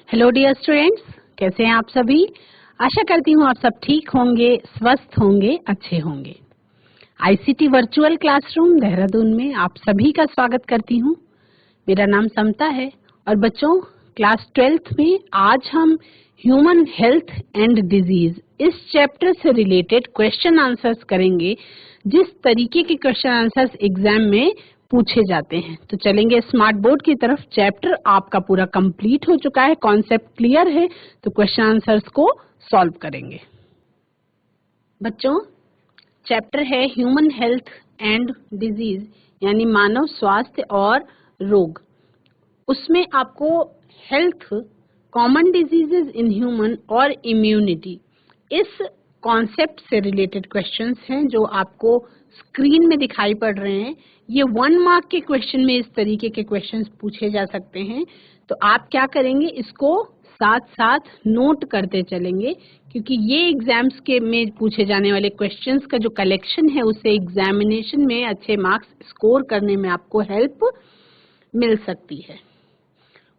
Hello dear students, कैसे हैं आप सभी। आशा करती हूँ आप सब ठीक होंगे, स्वस्थ होंगे, अच्छे होंगे। आईसीटी वर्चुअल क्लासरूम देहरादून में आप सभी का स्वागत करती हूँ। मेरा नाम समता है और बच्चों, क्लास 12th में आज हम ह्यूमन हेल्थ एंड डिजीज इस चैप्टर से रिलेटेड क्वेश्चन आंसर्स करेंगे, जिस तरीके के क्वेश्चन आंसर्स एग्जाम में पूछे जाते हैं। तो चलेंगे स्मार्ट बोर्ड की तरफ। चैप्टर आपका पूरा कंप्लीट हो चुका है, कॉन्सेप्ट क्लियर है, तो क्वेश्चन आंसर्स को सॉल्व करेंगे। बच्चों, चैप्टर है ह्यूमन हेल्थ एंड डिजीज, यानी मानव स्वास्थ्य और रोग। उसमें आपको health, common diseases in human और इम्यूनिटी, इस कॉन्सेप्ट से रिलेटेड क्वेश्चंस हैं जो आपको स्क्रीन में दिखाई पड़ रहे हैं। ये 1 मार्क के क्वेश्चन में इस तरीके के क्वेश्चंस पूछे जा सकते हैं। तो आप क्या करेंगे, इसको साथ साथ नोट करते चलेंगे, क्योंकि ये एग्जाम्स के में पूछे जाने वाले क्वेश्चंस का जो कलेक्शन है, उससे एग्जामिनेशन में अच्छे मार्क्स स्कोर करने में आपको हेल्प मिल सकती है।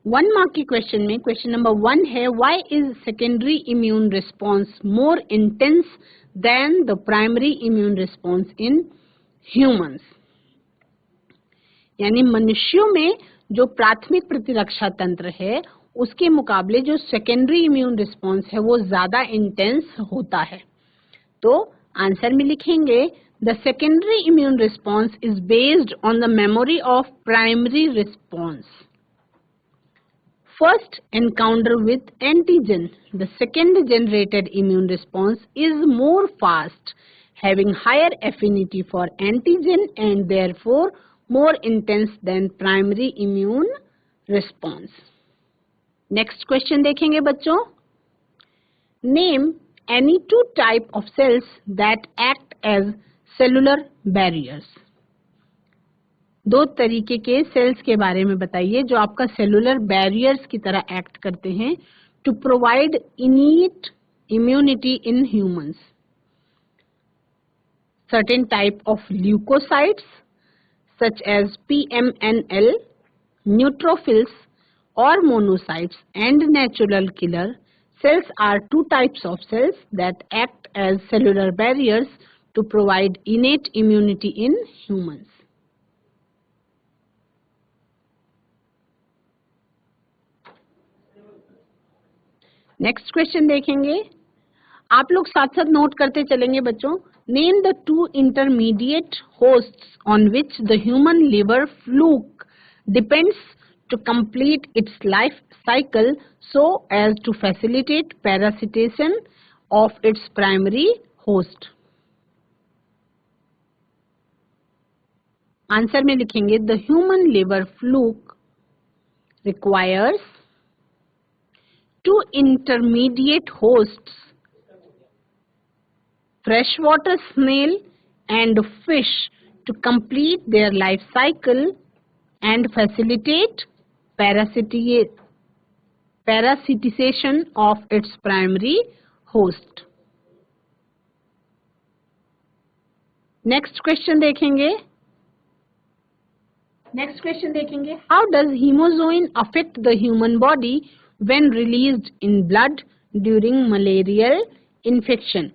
1 मार्क के क्वेश्चन में क्वेश्चन नंबर 1 है, why is secondary immune response more intense then the primary immune response in humans. यानी मनुष्यों में जो प्राथमिक प्रतिरक्षा तंत्र है, उसके मुकाबले जो सेकेंडरी इम्यून रिस्पॉन्स है वो ज्यादा इंटेंस होता है। तो आंसर में लिखेंगे, the secondary immune response is based on the memory of primary response. First encounter with antigen, the second generated immune response is more fast, having higher affinity for antigen and therefore more intense than primary immune response. Next question देखेंगे बच्चों। Name any 2 type of cells that act as cellular barriers. 2 तरीके के sales के बारे में बताइए जो आपका सेलुलर बैरियर्स की तरह एक्ट करते हैं to provide innate immunity in humans. Certain type of leucocytes such as PMNL, neutrophils और monocytes and natural killer cells are 2 types of cells that act as cellular barriers to provide innate immunity in humans. Next question देखेंगे। आप लोग साथ साथ note करते चलेंगे बच्चों। Name the 2 intermediate hosts on which the human liver fluke depends to complete its life cycle so as to facilitate parasitation of its primary host. Answer में लिखेंगे, the human liver fluke requires 2 intermediate hosts, freshwater snail and fish, to complete their life cycle and facilitate parasitization of its primary host. Next question देखेंगे। How does hemozoin affect the human body when released in blood during malarial infection?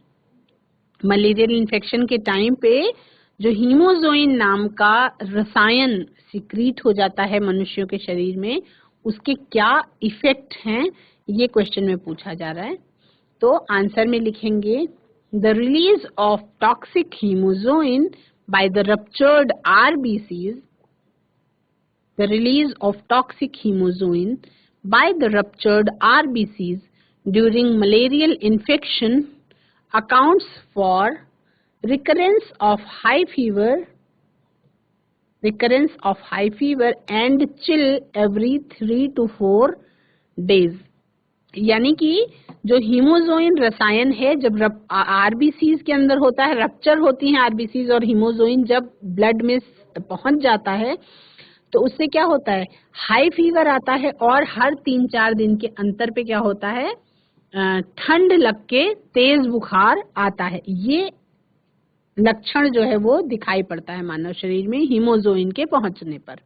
Malarial infection के time पे जो hemozoin नाम का रसायन secrete हो जाता है मनुष्यों के शरीर में, उसके क्या इफेक्ट हैं, ये क्वेश्चन में पूछा जा रहा है। तो आंसर में लिखेंगे, the release of toxic hemozoin by the ruptured RBCs, the release of toxic hemozoin by the ruptured RBCs during malarial infection accounts for recurrence of high fever and chill every 3 to 4 days. यानी कि जो hemozoin रसायन है, जब RBCs के अंदर होता है, रप्चर होती हैं RBCs और हीमोजोइन जब ब्लड में पहुंच जाता है, तो उससे क्या होता है, हाई फीवर आता है और हर 3-4 दिन के अंतर पे क्या होता है, ठंड लग के तेज बुखार आता है। ये लक्षण जो है वो दिखाई पड़ता है मानव शरीर में हीमोजोइन के पहुंचने पर।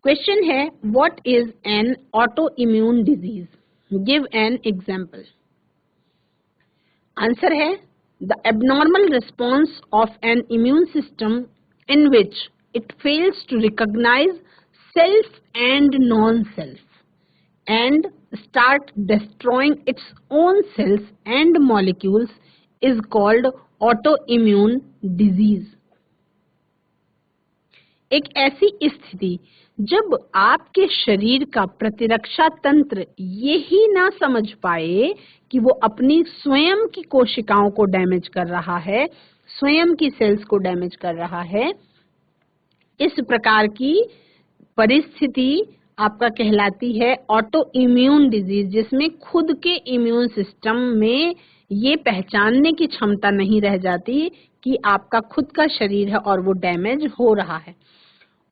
क्वेश्चन है, what is an autoimmune disease? Give an example. Answer है, the abnormal response of an immune system in which it fails to recognize self and non-self and start destroying its own cells and molecules is called autoimmune disease. एक ऐसी स्थिति जब आपके शरीर का प्रतिरक्षा तंत्र यही ना समझ पाए कि वो अपनी स्वयं की कोशिकाओं को डैमेज कर रहा है, स्वयं की सेल्स को डैमेज कर रहा है, इस प्रकार की परिस्थिति आपका कहलाती है ऑटो इम्यून डिजीज, जिसमें खुद के इम्यून सिस्टम में ये पहचानने की क्षमता नहीं रह जाती कि आपका खुद का शरीर है और वो डैमेज हो रहा है।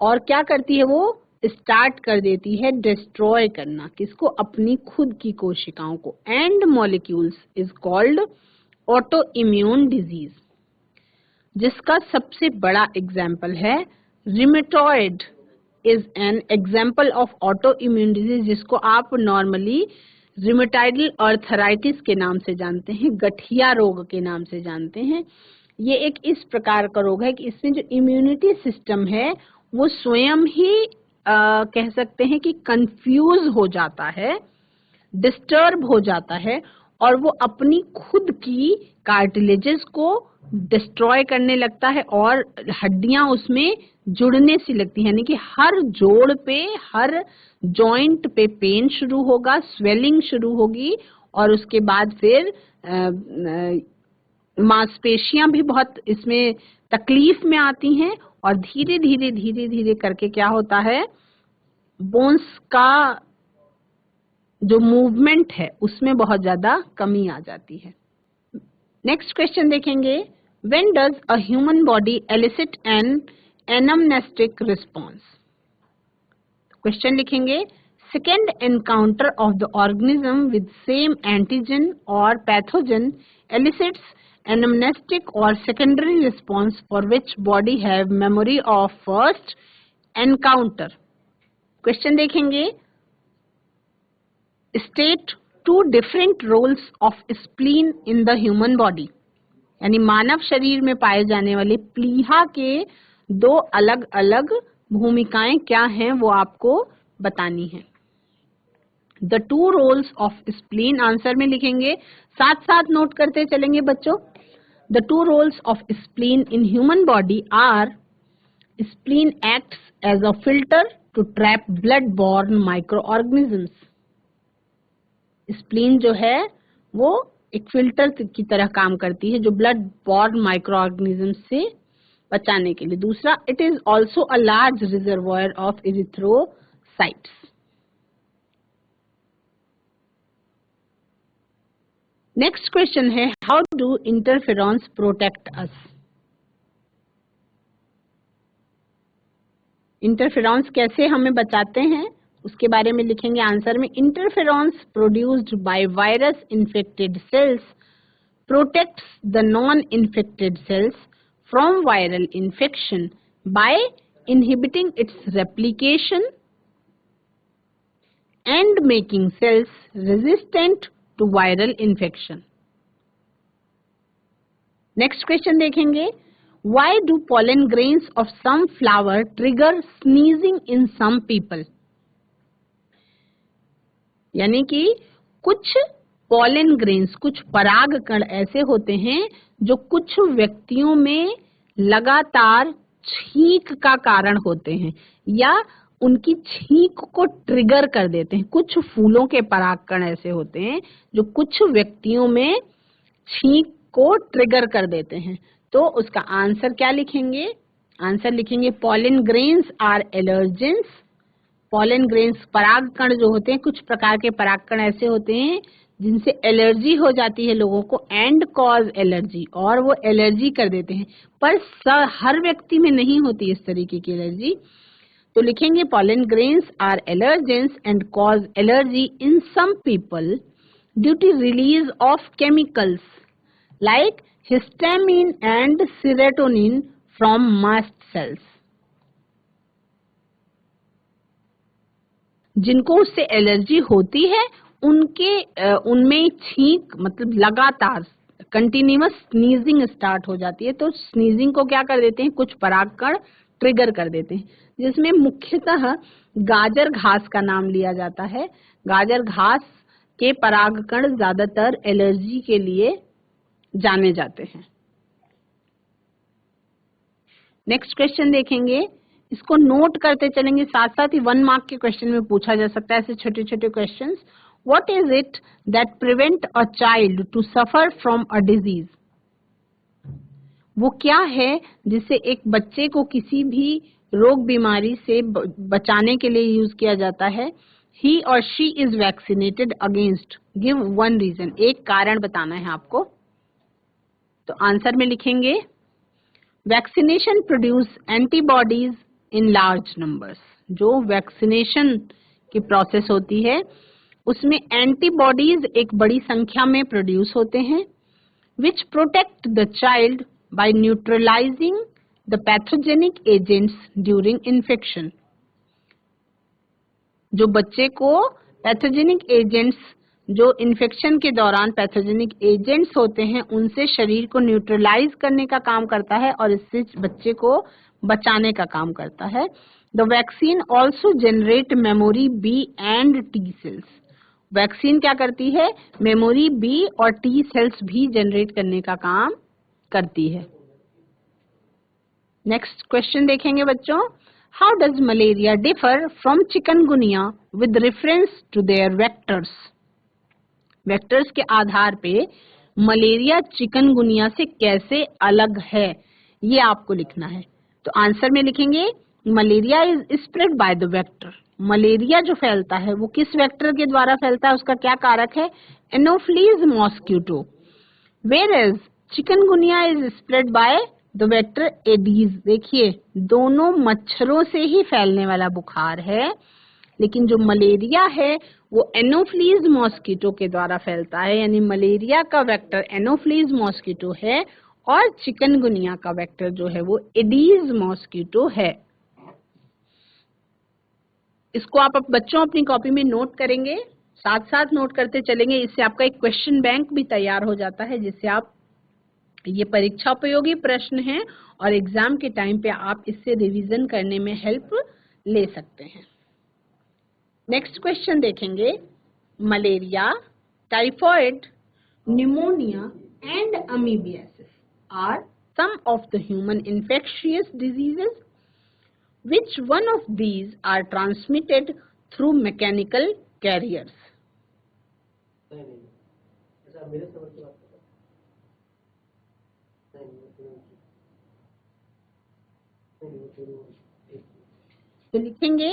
और क्या करती है, वो स्टार्ट कर देती है डिस्ट्रॉय करना, किसको? अपनी खुद की कोशिकाओं को। And molecules is called auto immune disease, जिसका सबसे बड़ा एग्जाम्पल है rheumatoid is an example of auto immune disease, जिसको आप नॉर्मली रिमेटाइडल आर्थराइटिस के नाम से जानते हैं, गठिया रोग के नाम से जानते हैं। ये एक इस प्रकार का रोग है कि इसमें जो इम्यूनिटी सिस्टम है वो स्वयं ही कह सकते हैं कि कंफ्यूज हो जाता है, डिस्टर्ब हो जाता है, और वो अपनी खुद की कार्टिलेजेस को डिस्ट्रॉय करने लगता है और हड्डियां उसमें जुड़ने सी लगती है, यानी कि हर जोड़ पे, हर जॉइंट पे पेन शुरू होगा, स्वेलिंग शुरू होगी, और उसके बाद फिर मांसपेशियां भी बहुत इसमें तकलीफ में आती हैं, और धीरे धीरे करके क्या होता है, बोन्स का जो मूवमेंट है उसमें बहुत ज्यादा कमी आ जाती है। नेक्स्ट क्वेश्चन देखेंगे, when does a human body elicit an anamnestic response? Question लिखेंगे, second encounter of the organism with same antigen और pathogen elicits anamnestic or secondary response for which body have memory of first encounter. Question देखेंगे, state two different roles of spleen in the human body. यानी मानव शरीर में पाए जाने वाले प्लीहा के दो अलग अलग भूमिकाएं क्या हैं वो आपको बतानी है। The two roles of spleen answer में लिखेंगे, साथ साथ नोट करते चलेंगे बच्चों। The two roles of spleen in human body are, spleen acts as a filter to trap blood-borne microorganisms. spleen जो है वो एक फिल्टर की तरह काम करती है जो ब्लड बॉर्न माइक्रोऑर्गेनिज्म से बचाने के लिए। दूसरा, it is also a large reservoir of erythrocytes. Next question है, how do interferons protect us? Interferons कैसे हमें बचाते हैं उसके बारे में लिखेंगे आंसर में। Interferons produced by virus infected cells protects the non infected cells from viral infection by inhibiting its replication and making cells resistant to viral infection. Next question देखेंगे, why do pollen grains of some flower trigger sneezing in some people? यानी कि कुछ pollen grains, कुछ पराग कण ऐसे होते हैं जो कुछ व्यक्तियों में लगातार छींक का कारण होते हैं या उनकी छींक को ट्रिगर कर देते हैं। कुछ फूलों के परागकण ऐसे होते हैं जो कुछ व्यक्तियों में छींक को ट्रिगर कर देते हैं। तो उसका आंसर क्या लिखेंगे? आंसर लिखेंगे pollen grains are allergens. Pollen grains परागकण जो होते हैं, कुछ प्रकार के परागकण ऐसे होते हैं जिनसे एलर्जी हो जाती है लोगों को, एंड कॉज एलर्जी, और वो एलर्जी कर देते हैं। पर हर व्यक्ति में नहीं होती इस तरीके की एलर्जी। तो लिखेंगे pollen grains are allergens and cause allergy in some people due to release of chemicals like histamine and serotonin from mast cells. जिनको उससे एलर्जी होती है उनमें छींक मतलब लगातार कंटिन्यूअस स्नीजिंग स्टार्ट हो जाती है। तो स्नीजिंग को क्या कर देते हैं, कुछ परागकण ट्रिगर कर देते हैं, जिसमें मुख्यतः गाजर घास का नाम लिया जाता है। गाजर घास के परागकण ज्यादातर एलर्जी के लिए जाने जाते हैं। नेक्स्ट क्वेश्चन देखेंगे, इसको नोट करते चलेंगे, साथ साथ ही 1 मार्क के क्वेश्चन में पूछा जा सकता है ऐसे छोटे छोटे questions. What is it that prevent a child to suffer from a disease? वो क्या है जिससे एक बच्चे को किसी भी रोग बीमारी से बचाने के लिए यूज किया जाता है? ही और she is vaccinated against, give 1 reason, एक कारण बताना है आपको। तो आंसर में लिखेंगे vaccination produce antibodies in large numbers. जो वैक्सीनेशन की प्रोसेस होती है उसमें एंटीबॉडीज एक बड़ी संख्या में प्रोड्यूस होते हैं, which protect the child by neutralizing the pathogenic agents during infection. जो बच्चे को पैथोजेनिक एजेंट्स, जो इन्फेक्शन के दौरान पैथोजेनिक एजेंट्स होते हैं उनसे शरीर को न्यूट्रलाइज करने का काम करता है और इससे बच्चे को बचाने का काम करता है। The vaccine also generate memory B and T cells. Vaccine क्या करती है, मेमोरी बी और टी सेल्स भी जनरेट करने का काम करती है। नेक्स्ट क्वेश्चन देखेंगे बच्चों, how does malaria differ from chikungunya with reference to their vectors? Vectors के आधार पे मलेरिया चिकनगुनिया से कैसे अलग है, ये आपको लिखना है। तो आंसर में लिखेंगे malaria is spread by the vector. Malaria जो फैलता है वो किस वेक्टर के द्वारा फैलता है, उसका क्या कारक है, Anopheles mosquito. Whereas chikungunya is spread by the vector Aedes. देखिए दोनों मच्छरों से ही फैलने वाला बुखार है, लेकिन जो मलेरिया है वो एनोफ्लीज मॉस्किटो के द्वारा फैलता है, यानी मलेरिया का वेक्टर एनोफ्लीज मॉस्किटो है और चिकनगुनिया का वेक्टर जो है वो एडीज मॉस्किटो है। इसको आप बच्चों अपनी कॉपी में नोट करेंगे, साथ साथ नोट करते चलेंगे, इससे आपका एक क्वेश्चन बैंक भी तैयार हो जाता है, जिससे आप ये परीक्षा उपयोगी प्रश्न हैं और एग्जाम के टाइम पे आप इससे रिवीजन करने में हेल्प ले सकते हैं। नेक्स्ट क्वेश्चन देखेंगे, malaria, typhoid, pneumonia and amoebiasis are some of the human infectious diseases. Which one of these are transmitted through mechanical carriers? तो लिखेंगे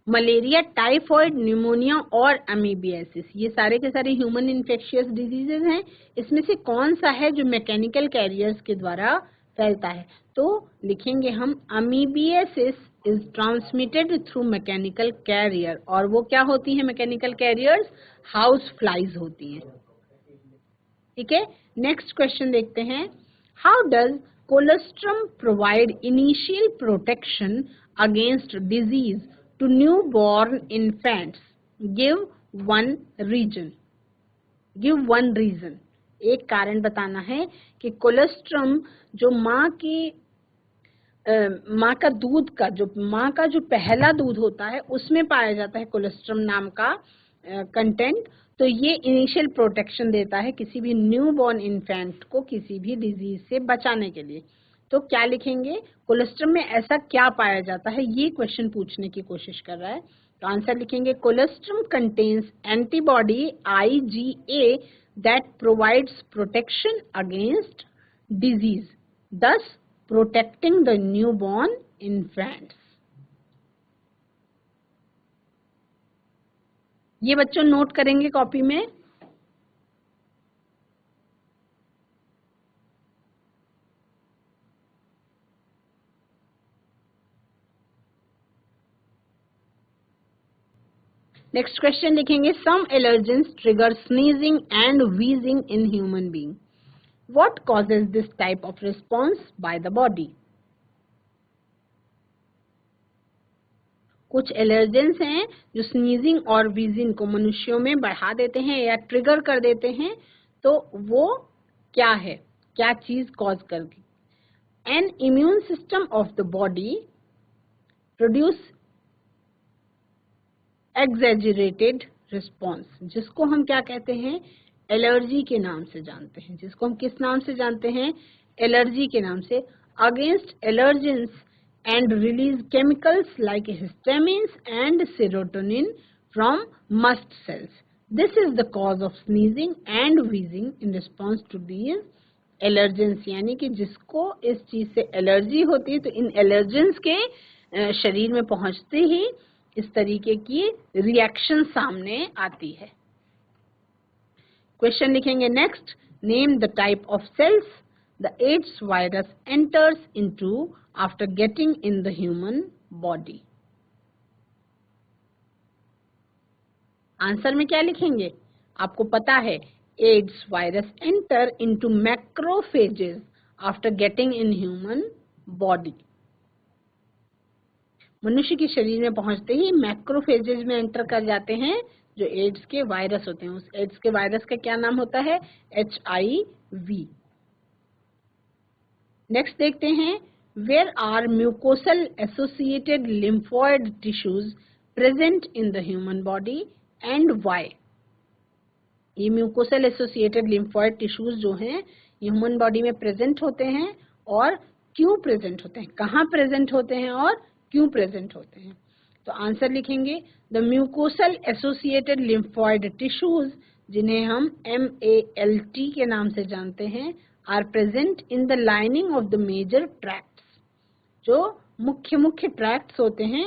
मलेरिया, टाइफॉइड, न्यूमोनिया और अमीबियासिस, ये सारे के सारे ह्यूमन इन्फेक्शियस डिजीजेज हैं। इसमें से कौन सा है जो मैकेनिकल कैरियर्स के द्वारा फैलता है? तो लिखेंगे हम amoebiasis is transmitted through mechanical carrier. और वो क्या होती है मैकेनिकल कैरियर्स? हाउस फ्लाइज होती हैं। ठीक है, नेक्स्ट क्वेश्चन देखते हैं, how does colostrum provide initial protection against disease to newborn infants? Give one reason. Give one reason. एक कारण बताना है कि कोलेस्ट्रम जो माँ का दूध का माँ का जो पहला दूध होता है उसमें पाया जाता है कोलेस्ट्रम नाम का कंटेंट। तो ये इनिशियल प्रोटेक्शन देता है किसी भी न्यूबॉर्न इन्फेंट को किसी भी डिजीज से बचाने के लिए। तो क्या लिखेंगे, कोलेस्ट्रम में ऐसा क्या पाया जाता है, ये क्वेश्चन पूछने की कोशिश कर रहा है। तो आंसर लिखेंगे colostrum contains antibody IgA that provides protection against disease, thus protecting the newborn infants. ये बच्चों नोट करेंगे कॉपी में। नेक्स्ट क्वेश्चन लिखेंगे, some allergens trigger sneezing and wheezing in human being. What causes this type of response by the body? कुछ allergens हैं जो sneezing और wheezing को मनुष्यों में बढ़ा देते हैं या ट्रिगर कर देते हैं, तो वो क्या है, क्या चीज कॉज करती? N immune system of the body produce exaggerated response, जिसको हम क्या कहते हैं, एलर्जी के नाम से जानते हैं। जिसको हम किस नाम से जानते हैं, एलर्जी के नाम से। Against allergens and release chemicals like histamines and serotonin from mast cells. This is the cause of sneezing and wheezing in response to these allergens. यानी कि जिसको इस चीज से एलर्जी होती है, तो इन एलर्जेंस के शरीर में पहुंचते ही इस तरीके की रिएक्शन सामने आती है। क्वेश्चन लिखेंगे next, name the type of cells the AIDS virus enters into after getting in the human body. Answer में क्या लिखेंगे? आपको पता है AIDS virus enter into macrophages after getting in human body. मनुष्य के शरीर में पहुंचते ही मैक्रोफेजेज में एंटर कर जाते हैं जो एड्स के वायरस होते हैं। उस एड्स के वायरस का क्या नाम होता है? HIV। नेक्स्ट देखते हैं, where are mucosal associated lymphoid tissues present in the human body and why? ये म्यूकोसल एसोसिएटेड लिम्फोइड टिश्यूज जो हैं ह्यूमन बॉडी में प्रेजेंट होते हैं और क्यों प्रेजेंट होते हैं, कहाँ प्रेजेंट होते हैं और क्यों प्रेजेंट होते हैं? तो आंसर लिखेंगे, the mucosal associated lymphoid tissues, जिन्हें हम MALT के नाम से जानते हैं, are present in the lining of the major tracts. जो मुख्य ट्रैक्ट्स होते हैं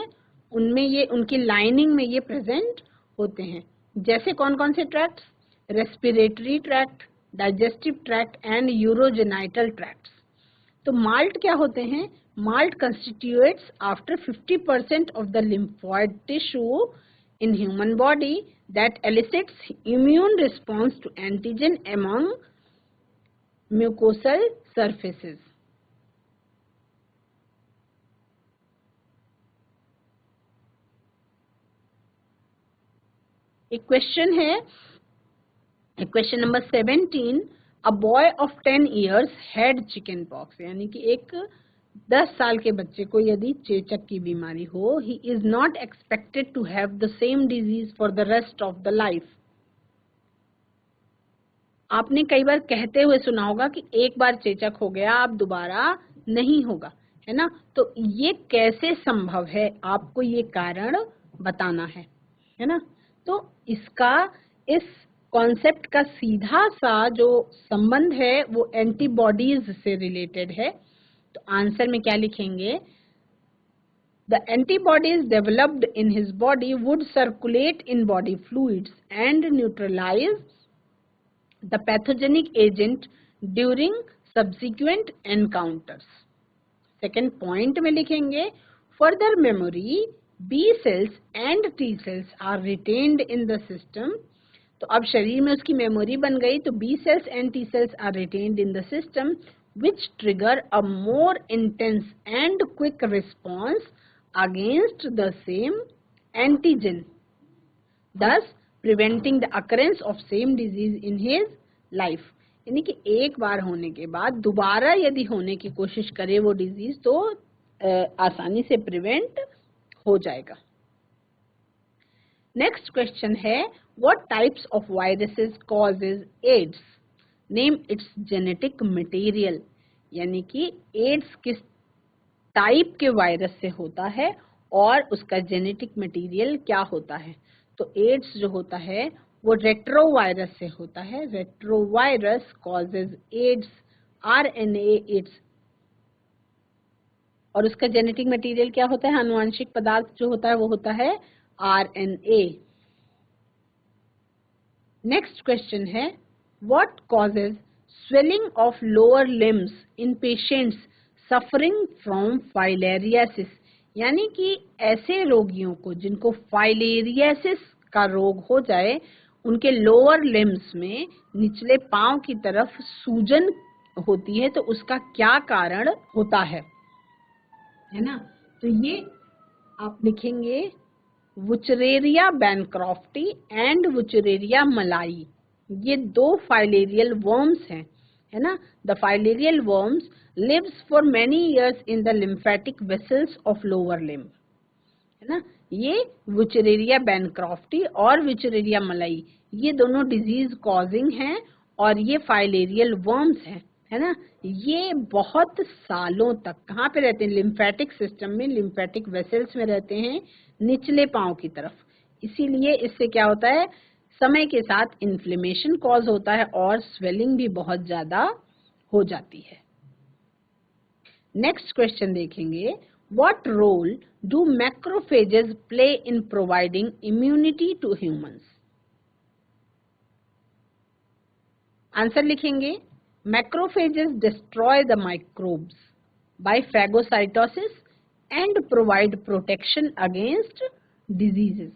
उनमें ये, उनकी लाइनिंग में ये प्रेजेंट होते हैं। जैसे कौन कौन से tracts? Respiratory tract, digestive tract and urogenital tracts. तो माल्ट क्या होते हैं? Malt constitutes after 50% of the lymphoid tissue in human body that elicits immune response to antigen among mucosal surfaces. एक क्वेश्चन है, question number 17, a boy of 10 years had chicken pox, यानी कि एक 10 साल के बच्चे को यदि चेचक की बीमारी हो, he is not expected to have the same disease for the rest of the life. आपने कई बार कहते हुए सुना होगा कि एक बार चेचक हो गया अब दोबारा नहीं होगा, है ना? तो ये कैसे संभव है, आपको ये कारण बताना है ना? तो इसका, इस कॉन्सेप्ट का सीधा सा जो संबंध है वो एंटीबॉडीज से रिलेटेड है। तो आंसर में क्या लिखेंगे? The antibodies developed in his body would circulate in body fluids and neutralize the pathogenic agent during subsequent encounters. Second point में लिखेंगे, further memory, B cells and T cells are retained in the system. तो अब शरीर में उसकी memory बन गई, तो B cells and T cells are retained in the system which trigger a more intense and quick response against the same antigen, thus preventing the occurrence of same disease in his life. यानी कि एक बार होने के बाद दोबारा यदि होने की कोशिश करे वो डिजीज, तो आसानी से प्रिवेंट हो जाएगा। नेक्स्ट क्वेश्चन है, what types of viruses causes AIDS? Name its genetic material, यानी कि एड्स किस टाइप के वायरस से होता है और उसका जेनेटिक मटेरियल क्या होता है? तो एड्स जो होता है वो रेट्रोवायरस से होता है। Retrovirus causes AIDS, RNA AIDS, और उसका जेनेटिक मटेरियल क्या होता है? आनुवांशिक पदार्थ जो होता है वो होता है RNA। नेक्स्ट क्वेश्चन है, what causes swelling of lower limbs in patients suffering from filariasis? यानी कि ऐसे रोगियों को जिनको फाइलेरियासिस का रोग हो जाए, उनके लोअर लिम्स में निचले पांव की तरफ सूजन होती है, तो उसका क्या कारण होता है ना? तो ये आप लिखेंगे वुचरेरिया बैनक्रॉफ्टी एंड वुचरेरिया मलाई। ये 2 फाइलेरियल वर्म्स हैं, है ना। The filarial worms lives for many years in the lymphatic vessels of lower limb, है ना। ये वुचरेरिया बैनक्रॉफ्टी और वुचरेरिया मलाई ये दोनों डिजीज कॉजिंग हैं और ये फाइलेरियल वर्म्स हैं, है ना। ये बहुत सालों तक कहाँ पे रहते हैं? लिम्फेटिक सिस्टम में, लिम्फेटिक वेसल्स में रहते हैं, निचले पांव की तरफ। इसीलिए इससे क्या होता है, समय के साथ इन्फ्लेमेशन कॉज होता है और स्वेलिंग भी बहुत ज्यादा हो जाती है। नेक्स्ट क्वेश्चन देखेंगे, what role do macrophages play in providing immunity to humans? Answer लिखेंगे, macrophages destroy the microbes by phagocytosis and provide protection against diseases.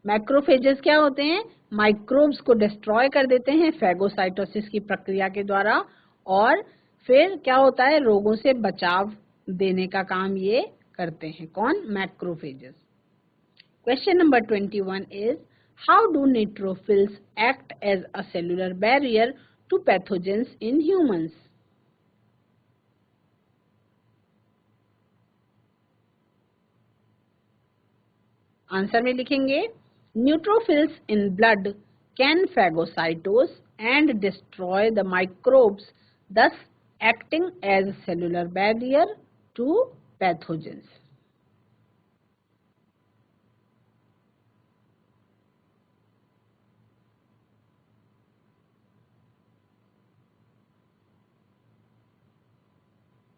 Macrophages क्या होते हैं? माइक्रोब्स को डिस्ट्रॉय कर देते हैं फैगोसाइटोसिस की प्रक्रिया के द्वारा, और फिर क्या होता है, रोगों से बचाव देने का काम ये करते हैं। कौन? Macrophages. Question number 21 is, how do neutrophils act as a cellular barrier to pathogens in humans? Answer में लिखेंगे, neutrophils in blood can phagocytose and destroy the microbes, thus acting as a cellular barrier to pathogens.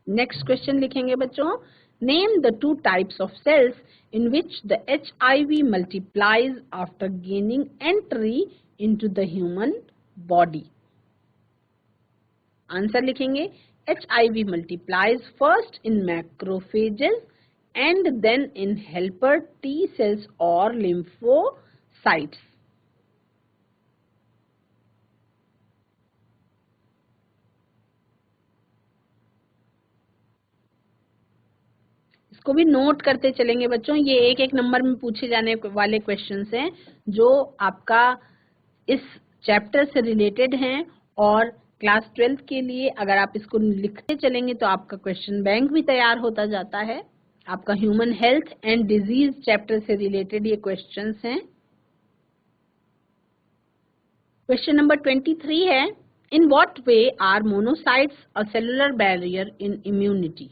Next question लिखेंगे बच्चों, name the 2 types of cells in which the HIV multiplies after gaining entry into the human body. Answer लिखेंगे, HIV multiplies first in macrophages and then in helper T cells or lymphocytes. इसको भी note करते चलेंगे बच्चों, ये एक एक number में पूछे जाने वाले क्वेश्चंस हैं जो आपका इस चैप्टर से रिलेटेड हैं, और क्लास 12th के लिए अगर आप इसको लिखते चलेंगे तो आपका क्वेश्चन बैंक भी तैयार होता जाता है। आपका human health and disease chapter से रिलेटेड ये क्वेश्चंस हैं। क्वेश्चन नंबर 23 है, in what way are monocytes a cellular barrier in immunity?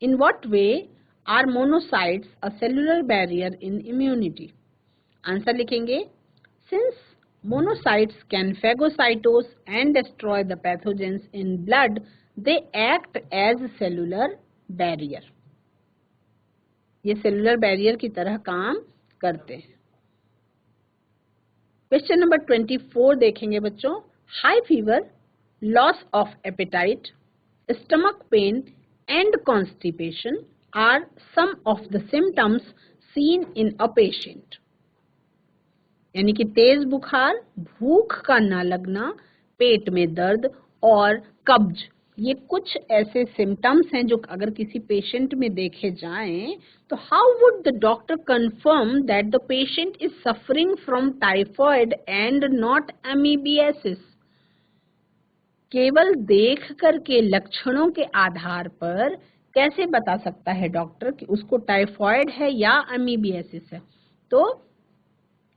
In what way are monocytes a cellular barrier in immunity? Answer लिखेंगे, since monocytes can phagocytose and destroy the pathogens in blood, they act as cellular barrier. ये cellular barrier की तरह काम करते हैं। Question number 24 देखेंगे बच्चों, high fever, loss of appetite, stomach pain and constipation are some of the symptoms seen in a patient. यानी कि तेज बुखार, भूख का न लगना, पेट में दर्द और कब्ज, ये कुछ ऐसे सिम्टम्स हैं जो अगर किसी पेशेंट में देखे जाएं तो how would the doctor confirm that the patient is suffering from typhoid and not amoebiasis? केवल देख करके लक्षणों के आधार पर कैसे बता सकता है डॉक्टर कि उसको टाइफॉइड है या अमीबियासिस है? तो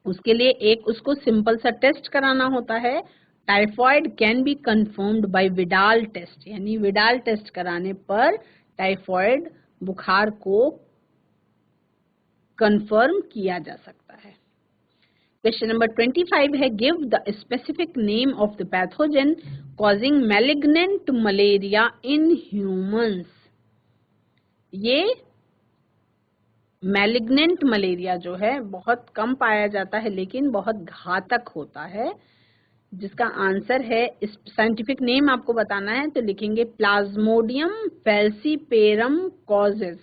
उसके लिए एक उसको सिंपल सा टेस्ट कराना होता है। Typhoid can be confirmed by Widal test, यानी विडाल टेस्ट कराने पर टाइफॉइड बुखार को कंफर्म किया जा सकता है। क्वेश्चन नंबर 25 है, give the specific name of the pathogen causing malignant malaria in humans. ये मैलिग्नेंट मलेरिया जो है बहुत कम पाया जाता है लेकिन बहुत घातक होता है, जिसका आंसर है, साइंटिफिक नेम आपको बताना है तो लिखेंगे Plasmodium falciparum causes.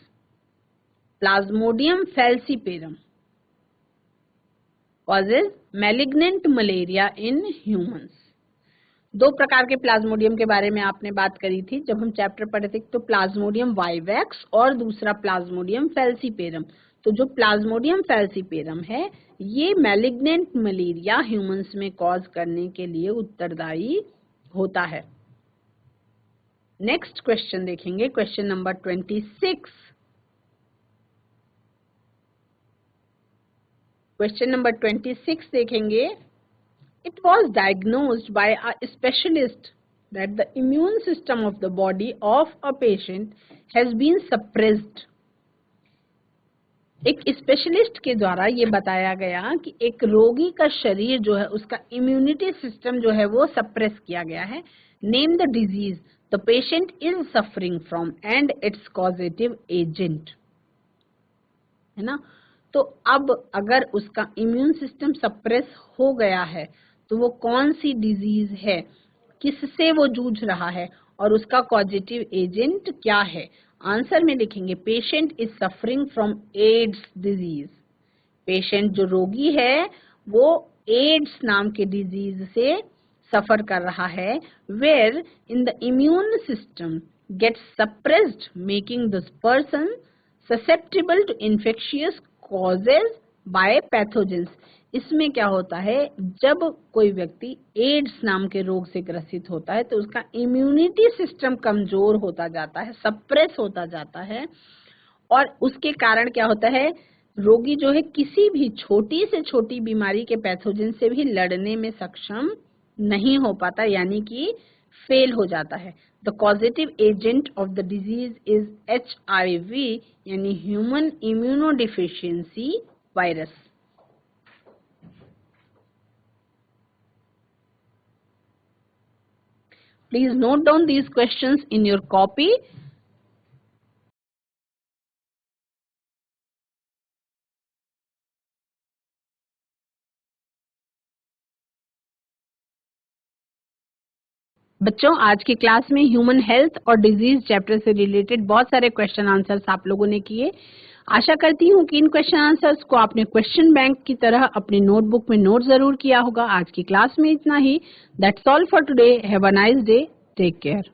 Plasmodium falciparum causes malignant malaria in humans. दो प्रकार के प्लाज्मोडियम के बारे में आपने बात करी थी जब हम चैप्टर पढ़े थे, तो प्लाज्मोडियम वाइवैक्स और दूसरा प्लाज्मोडियम फैल्सीपेरम। तो जो प्लाज्मोडियम फैल्सीपेरम है ये मैलिग्नेंट मलेरिया ह्यूमंस में कॉज करने के लिए उत्तरदायी होता है। नेक्स्ट क्वेश्चन देखेंगे, क्वेश्चन नंबर 26। क्वेश्चन नंबर 26 देखेंगे। It was diagnosed by a specialist that the immune system of the body of a patient has been suppressed. एक स्पेशलिस्ट के द्वारा ये बताया गया कि एक रोगी का शरीर जो है उसका इम्यूनिटी सिस्टम जो है वो सप्रेस किया गया है। Name the disease the patient is suffering from and it's causative agent, है ना। तो अब अगर उसका इम्यून सिस्टम सप्रेस हो गया है तो वो कौन सी डिजीज है, किससे वो जूझ रहा है और उसका कॉजेटिव एजेंट क्या है। आंसर में लिखेंगे patient is suffering from AIDS disease. Patient जो रोगी है वो एड्स नाम के डिजीज से सफर कर रहा है, where in the immune system gets suppressed making this person susceptible to infectious causes by pathogens. इसमें क्या होता है, जब कोई व्यक्ति एड्स नाम के रोग से ग्रसित होता है तो उसका इम्यूनिटी सिस्टम कमजोर होता जाता है, सप्रेस होता जाता है, और उसके कारण क्या होता है, रोगी जो है किसी भी छोटी से छोटी बीमारी के पैथोजन से भी लड़ने में सक्षम नहीं हो पाता, यानी कि फेल हो जाता है। The causative agent of the disease is HIV यानी human immunodeficiency virus. Please note down these questions in your copy. बच्चों, आज की क्लास में ह्यूमन हेल्थ और डिजीज चैप्टर से रिलेटेड बहुत सारे क्वेश्चन आंसर्स आप लोगों ने किए। आशा करती हूँ कि इन क्वेश्चन आंसर्स को आपने क्वेश्चन बैंक की तरह अपनी नोटबुक में नोट जरूर किया होगा। आज की क्लास में इतना ही। That's all for today. Have a nice day. Take care.